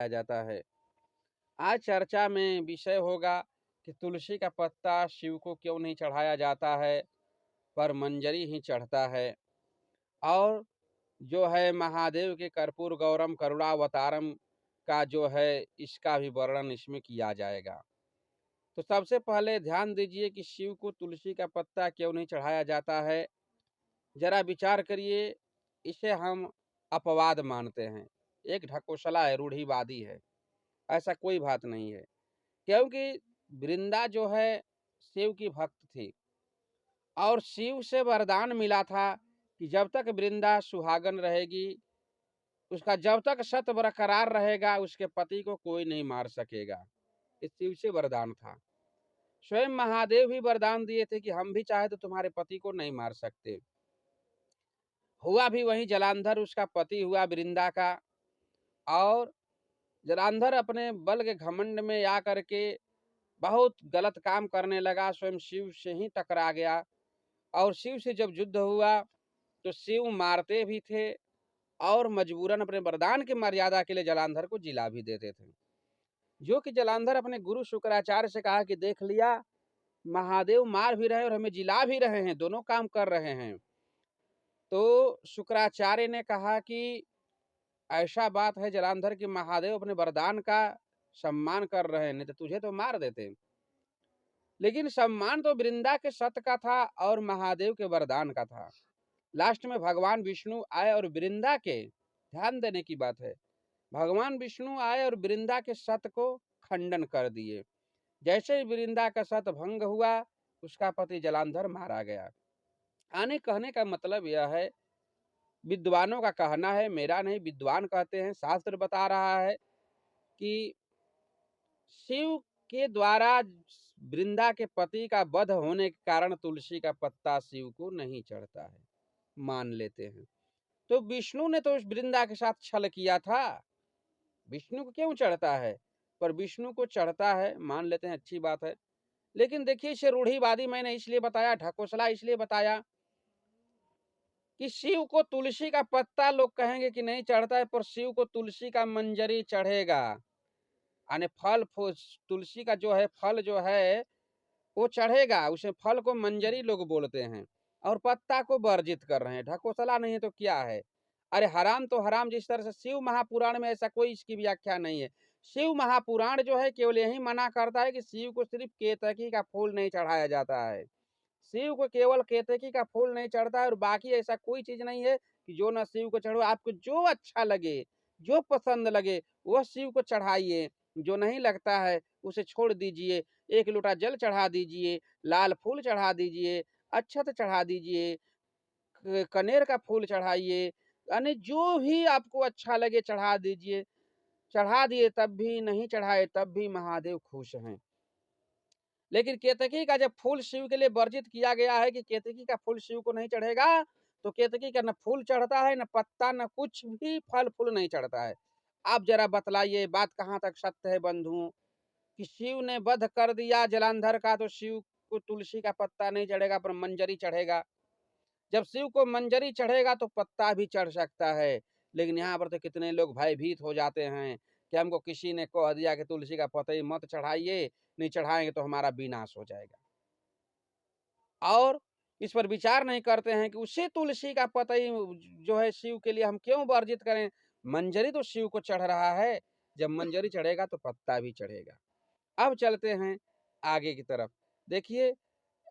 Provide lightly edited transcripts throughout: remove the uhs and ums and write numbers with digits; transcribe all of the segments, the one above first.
जाता है। आज चर्चा में विषय होगा कि तुलसी का पत्ता शिव को क्यों नहीं चढ़ाया जाता है, पर मंजरी ही चढ़ता है। और जो है महादेव के कर्पूर गौरम करुणावतारम का जो है इसका भी वर्णन इसमें किया जाएगा। तो सबसे पहले ध्यान दीजिए कि शिव को तुलसी का पत्ता क्यों नहीं चढ़ाया जाता है। जरा विचार करिए, इसे हम अपवाद मानते हैं, एक ढकोसला है, रूढ़िवादी है। ऐसा कोई बात नहीं है, क्योंकि वृंदा जो है शिव की भक्त थी और शिव से वरदान मिला था कि जब तक वृंदा सुहागन रहेगी, उसका जब तक सत बरकरार रहेगा, उसके पति को कोई नहीं मार सकेगा। इस शिव से वरदान था। स्वयं महादेव भी वरदान दिए थे कि हम भी चाहे तो तुम्हारे पति को नहीं मार सकते। हुआ भी वही, जलांधर उसका पति हुआ वृंदा का, और जलांधर अपने बल के घमंड में आ करके बहुत गलत काम करने लगा, स्वयं शिव से ही टकरा गया। और शिव से जब युद्ध हुआ तो शिव मारते भी थे और मजबूरन अपने वरदान की मर्यादा के लिए जलांधर को जिला भी देते थे। जो कि जलांधर अपने गुरु शुक्राचार्य से कहा कि देख लिया, महादेव मार भी रहे हैं और हमें जिला भी रहे हैं, दोनों काम कर रहे हैं। तो शुक्राचार्य ने कहा कि ऐसा बात है जलांधर कि महादेव अपने वरदान का सम्मान कर रहे हैं, नहीं तो तुझे तो मार देते। लेकिन सम्मान तो वृंदा के सत का था और महादेव के वरदान का था। लास्ट में भगवान विष्णु आए और वृंदा के, ध्यान देने की बात है, भगवान विष्णु आए और वृंदा के सत को खंडन कर दिए। जैसे ही वृंदा का सत भंग हुआ, उसका पति जलांधर मारा गया। आने कहने का मतलब यह है, विद्वानों का कहना है, मेरा नहीं, विद्वान कहते हैं, शास्त्र बता रहा है कि शिव के द्वारा वृंदा के पति का वध होने के कारण तुलसी का पत्ता शिव को नहीं चढ़ता है, मान लेते हैं। तो विष्णु ने तो उस वृंदा के साथ छल किया था, विष्णु को क्यों चढ़ता है? पर विष्णु को चढ़ता है, मान लेते हैं, अच्छी बात है। लेकिन देखिए, इसे रूढ़िवादी मैंने इसलिए बताया, ढकोसला इसलिए बताया कि शिव को तुलसी का पत्ता लोग कहेंगे कि नहीं चढ़ता है, पर शिव को तुलसी का मंजरी चढ़ेगा। यानी फल, तुलसी का जो है फल जो है वो चढ़ेगा, उसे फल को मंजरी लोग बोलते हैं और पत्ता को वर्जित कर रहे हैं। ढकोसला नहीं है तो क्या है? अरे हराम तो हराम, जिस तरह से शिव महापुराण में ऐसा कोई इसकी व्याख्या नहीं है। शिव महापुराण जो है केवल यही मना करता है कि शिव को सिर्फ केतकी का फूल नहीं चढ़ाया जाता है। शिव को केवल केतकी का फूल नहीं चढ़ता है और बाकी ऐसा कोई चीज नहीं है कि जो ना शिव को चढ़ो। आपको जो अच्छा लगे, जो पसंद लगे वह शिव को चढ़ाइए, जो नहीं लगता है उसे छोड़ दीजिए। एक लोटा जल चढ़ा दीजिए, लाल फूल चढ़ा दीजिए, अक्षत चढ़ा दीजिए, कनेर का फूल चढ़ाइए, यानी जो भी आपको अच्छा लगे चढ़ा दीजिए। चढ़ा दिए तब भी, नहीं चढ़ाए तब भी महादेव खुश हैं। लेकिन केतकी का जब फूल शिव के लिए वर्जित किया गया है कि केतकी का फूल शिव को नहीं चढ़ेगा, तो केतकी का न फूल चढ़ता है, न पत्ता, न कुछ भी फल फूल नहीं चढ़ता है। आप जरा बतलाइए बात कहाँ तक सत्य है बंधुओं, कि शिव ने वध कर दिया जलांधर का तो शिव को तुलसी का पत्ता नहीं चढ़ेगा पर मंजरी चढ़ेगा। जब शिव को मंजरी चढ़ेगा तो पत्ता भी चढ़ सकता है। लेकिन यहाँ पर तो कितने लोग भयभीत हो जाते हैं कि हमको किसी ने कह दिया कि तुलसी का पत्ता मत चढ़ाइए, नहीं चढ़ाएंगे तो हमारा विनाश हो जाएगा। और इस पर विचार नहीं करते हैं कि उसी तुलसी का पतई जो है शिव के लिए हम क्यों वर्जित करें। मंजरी तो शिव को चढ़ रहा है, जब मंजरी चढ़ेगा तो पत्ता भी चढ़ेगा। अब चलते हैं आगे की तरफ। देखिए,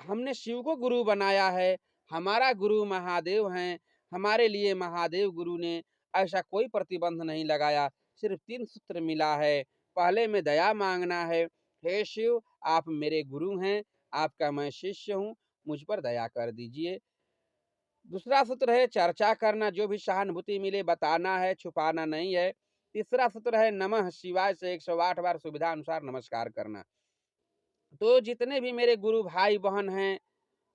हमने शिव को गुरु बनाया है, हमारा गुरु महादेव हैं, हमारे लिए महादेव गुरु ने ऐसा कोई प्रतिबंध नहीं लगाया, सिर्फ 3 सूत्र मिला है। पहले में दया मांगना है, हे शिव आप मेरे गुरु हैं, आपका मैं शिष्य हूँ, मुझ पर दया कर दीजिए। दूसरा सूत्र है चर्चा करना, जो भी सहानुभूति मिले बताना है, छुपाना नहीं है। तीसरा सूत्र है नमः शिवाय से 108 बार सुविधा अनुसार नमस्कार करना। तो जितने भी मेरे गुरु भाई बहन हैं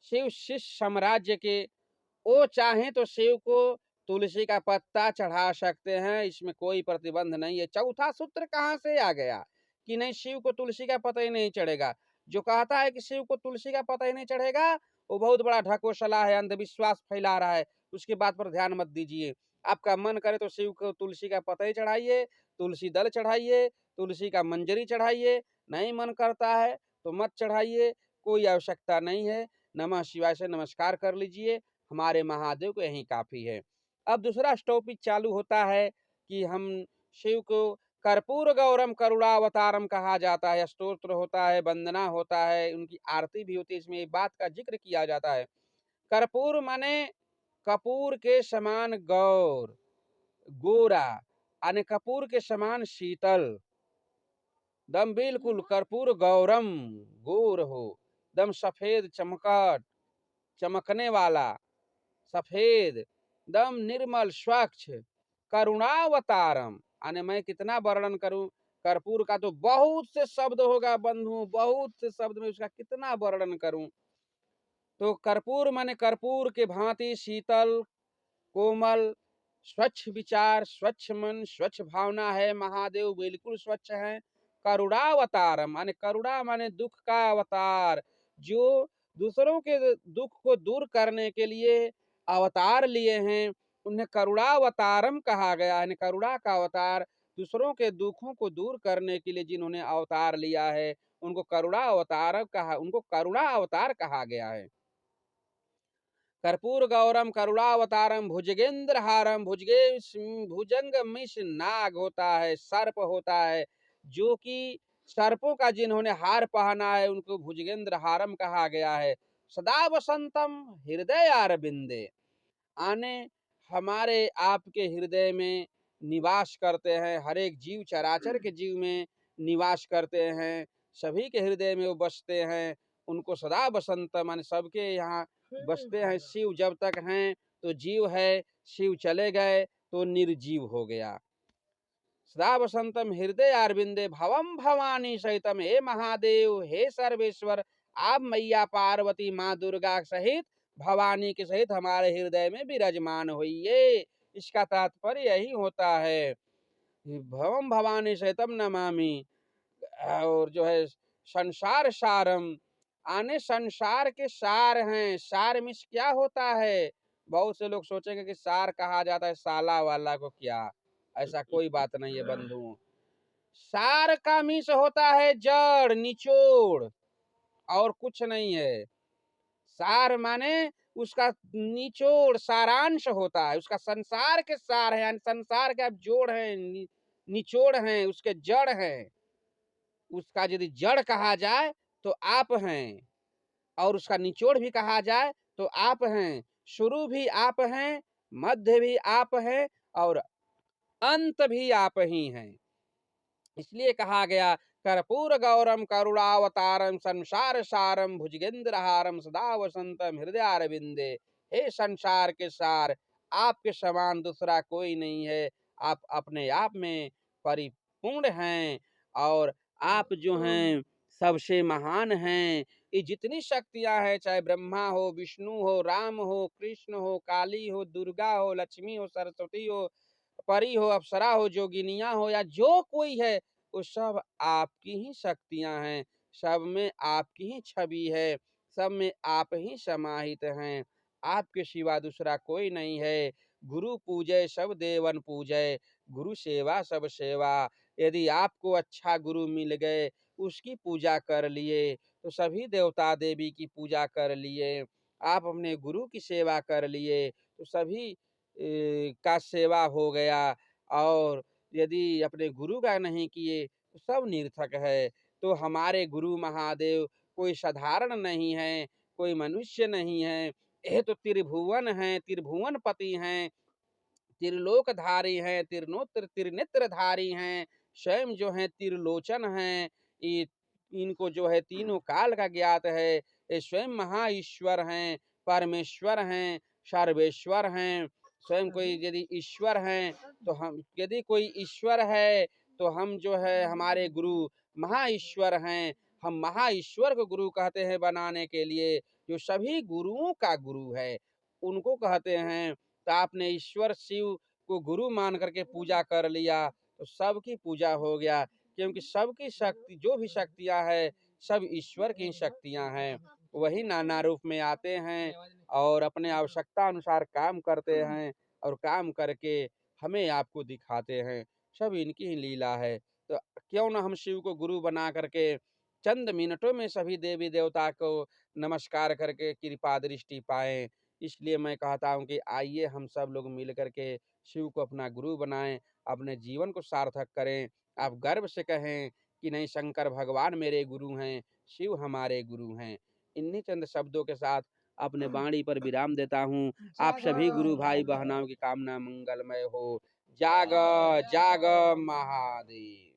शिव शिष्य साम्राज्य के, वो चाहें तो शिव को तुलसी का पत्ता चढ़ा सकते हैं, इसमें कोई प्रतिबंध नहीं है। चौथा सूत्र कहाँ से आ गया कि नहीं शिव को तुलसी का पत्ता ही नहीं चढ़ेगा? जो कहता है कि शिव को तुलसी का पत्ता ही नहीं चढ़ेगा, वो बहुत बड़ा ढकोसला है, अंधविश्वास फैला रहा है। उसकी बात पर ध्यान मत दीजिए। आपका मन करे तो शिव को तुलसी का पत्ता ही चढ़ाइए, तुलसी दल चढ़ाइए, तुलसी का मंजरी चढ़ाइए, नहीं मन करता है तो मत चढ़ाइए, कोई आवश्यकता नहीं है। नमः शिवाय से नमस्कार कर लीजिए, हमारे महादेव को यही काफ़ी है। अब दूसरा टॉपिक चालू होता है कि हम शिव को कर्पूर गौरम करुणावतारम कहा जाता है, स्तोत्र होता है, वंदना होता है, उनकी आरती भी होती है, इसमें एक बात का जिक्र किया जाता है। कर्पूर माने कपूर के समान गौर, गोरा, यानी कपूर के समान शीतल, दम बिल्कुल कर्पूर गौरम, गोर हो, दम सफेद चमकट, चमकने वाला, सफेद, दम निर्मल स्वच्छ, करुणावतारम। यानी मैं कितना वर्णन करूं, कर्पूर का तो बहुत से शब्द होगा बंधु, बहुत से शब्द में उसका कितना वर्णन करूं। तो कर्पूर माने कर्पूर के भांति शीतल, कोमल, स्वच्छ विचार, स्वच्छ मन, स्वच्छ भावना है महादेव, बिल्कुल स्वच्छ हैं। करुणावतारम माने करुणा माने दुख का अवतार, जो दूसरों के दुख को दूर करने के लिए अवतार लिए हैं, उन्हें करुणावतारम कहा गया है। करुणा का अवतार, दूसरों के दुखों को दूर करने के लिए जिन्होंने अवतार लिया है, उनको करुणा अवतार कहा गया है। कर्पूर गौरम करुणावतारम भुजगेंद्रहारम, भुजंग मिश नाग होता है, सर्प होता है, जो कि सर्पों का जिन्होंने हार पहना है उनको भुजगेंद्र हारम कहा गया है। सदा वसंतम हृदय अरविंदे, आने हमारे आपके हृदय में निवास करते हैं, हर एक जीव चराचर के जीव में निवास करते हैं, सभी के हृदय में वो बसते हैं। उनको सदा बसंत माने सबके यहाँ बसते हैं। शिव जब तक हैं तो जीव है, शिव चले गए तो निर्जीव हो गया। सदा वसंतम हृदय अरविंदे भवम भवानी सहितम, हे महादेव, हे सर्वेश्वर, आप मैया पार्वती माँ दुर्गा सहित, भवानी के सहित हमारे हृदय में विराजमान होइए। इसका तात्पर्य यही होता है। भवम भवानी सहितम नमामि, और जो है संसार सारम, आने संसार के सार हैं। सार मिस क्या होता है? बहुत से लोग सोचेंगे कि सार कहा जाता है साला वाला को, क्या? ऐसा कोई बात नहीं है बंधु। सार का मिस होता है जड़, निचोड़, और कुछ नहीं है। सार माने उसका निचोड़, सारांश होता है, उसका संसार के सार है, यानी संसार के आप जोड़ हैं, निचोड़ हैं, उसके जड़ हैं। उसका यदि जड़ कहा जाए तो आप हैं, और उसका निचोड़ भी कहा जाए तो आप हैं। शुरू भी आप हैं, मध्य भी आप हैं, और अंत भी आप ही हैं। इसलिए कहा गया कर्पूर गौरम करुणावतारम संसार सारम भुजगेंद्रहारम सदा वसंतम हृदय अरविंदे। हे संसार के सार, आपके समान दूसरा कोई नहीं है। आप अपने आप में परिपूर्ण हैं, और आप जो हैं सबसे महान हैं। ये जितनी शक्तियां हैं, चाहे ब्रह्मा हो, विष्णु हो, राम हो, कृष्ण हो, काली हो, दुर्गा हो, लक्ष्मी हो, सरस्वती हो, परी हो, अप्सरा हो, जोगिनिया हो, या जो कोई है, वो सब आपकी ही शक्तियां हैं। सब में आपकी ही छवि है, सब में आप ही समाहित हैं। आपके सिवा दूसरा कोई नहीं है। गुरु पूजय सब देवन पूजय, गुरु सेवा सब सेवा। यदि आपको अच्छा गुरु मिल गए, उसकी पूजा कर लिए तो सभी देवता देवी की पूजा कर लिए। आप अपने गुरु की सेवा कर लिए तो सभी का सेवा हो गया। और यदि अपने गुरु का नहीं किए तो सब निर्थक है। तो हमारे गुरु महादेव कोई साधारण नहीं है, कोई मनुष्य नहीं है। यह तो त्रिभुवन है, त्रिभुवन पति हैं, त्रिलोकधारी हैं, त्रिनेत्रधारी हैं, स्वयं जो है त्रिलोचन हैं। ये इनको जो है तीनों काल का ज्ञात है। ये स्वयं महा ईश्वर हैं, परमेश्वर हैं, सर्वेश्वर हैं। स्वयं कोई यदि ईश्वर हैं तो हम, यदि कोई ईश्वर है तो हम जो है हमारे गुरु महा ईश्वर हैं। हम महा ईश्वर को गुरु कहते हैं बनाने के लिए, जो सभी गुरुओं का गुरु है, उनको कहते हैं। तो आपने ईश्वर शिव को गुरु मान करके पूजा कर लिया तो सबकी पूजा हो गया, क्योंकि सबकी शक्ति, जो भी शक्तियां हैं, सब ईश्वर की शक्तियां हैं। वही नाना रूप में आते हैं और अपने आवश्यकता अनुसार काम करते हैं, और काम करके हमें आपको दिखाते हैं। सब इनकी ही लीला है। तो क्यों ना हम शिव को गुरु बना करके चंद मिनटों में सभी देवी देवता को नमस्कार करके कृपा दृष्टि पाएँ। इसलिए मैं कहता हूँ कि आइए हम सब लोग मिल कर के शिव को अपना गुरु बनाएँ, अपने जीवन को सार्थक करें। आप गर्व से कहें कि नहीं, शंकर भगवान मेरे गुरु हैं, शिव हमारे गुरु हैं। इन्हीं चंद शब्दों के साथ अपने वाणी पर विराम देता हूँ। आप सभी गुरु भाई बहनों की कामना मंगलमय हो। जाग जाग महादेव।